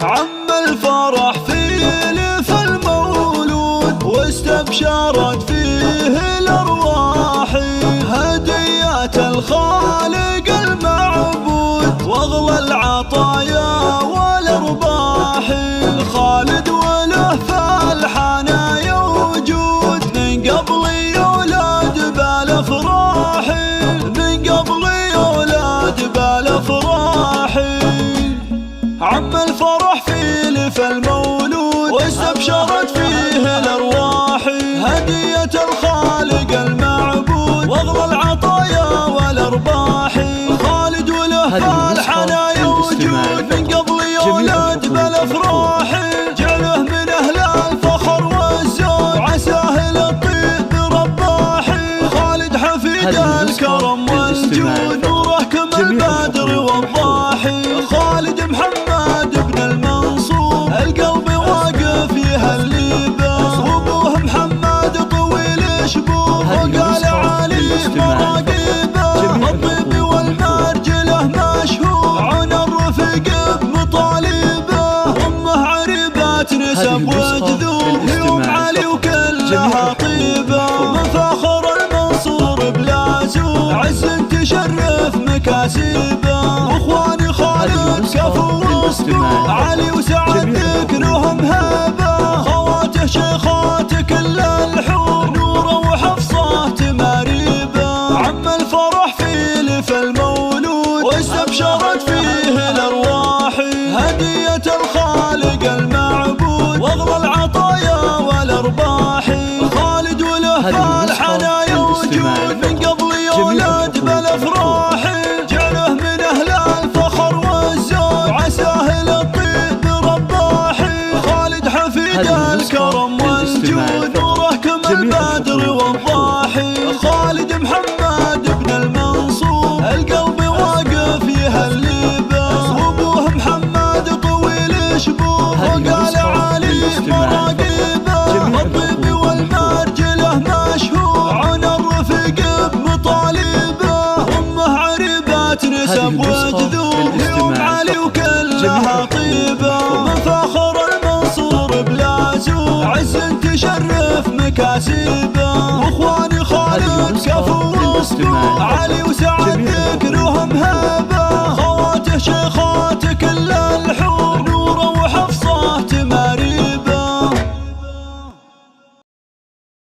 عم الفرح في لف المولود واستبشرت فيه الأرواح، هديات الخالق المعبود واغلى العطايا والأرباح. خالد وله فالحنايا وجود من قبل يولد بالافراح، من قبل يولد بالافراح. عم الفرح في لف المولود واستبشرت فيه الأرواح، هدية الخالق المعبود واغلى العطايا والأرباح. خالد وله فالحنايا وجود من قبل يولد بالافراح، جعله من أهل الفخر والزود عساه للطيب رباح. خالد حفيد الكرم والجود نوره كما البدر والضاح. خالد محمد بن المنصور القلب واقف يهلبه، وابوه محمد طويل شبوه وقال علي مراقبه. الطيب والمرجله مشهور عن الرفق بمطالبه، امه عريبات نسب وجذور يوم علي وكلها طيبه. من فخر المنصور بلا زور عز تشرف مكاسبه، واخواني خالد كفو واسطور علي وسعد ذكرهم هبه. خواته شيخات كل الحور نوره وحفصه تماريبه. عم الفرح في لف المولود واستبشرت فيه الأرواح، هدية الخالق المعبود واغلى العطايا والأرباح. خالد وله فالحنايا وجود من قبل يولد بالافراح، جعله من أهل الفخر والزود عساه للطيب رباح. خالد حفيد الكرم والجود نوره كما البدر والضاح. خالد محمد بن المنصور القلب واقف يهلبه، وابوه محمد طويل شبوه وقال علي مراقبه. الطيب والمرجله مشهور عن الرفق بمطالبه، امه عريبات نسب وجذور يوم علي وكلها طيبه. من فخر المنصور بلا زور عز تشرف مكاسبه، واخواني خالد كفو واسطور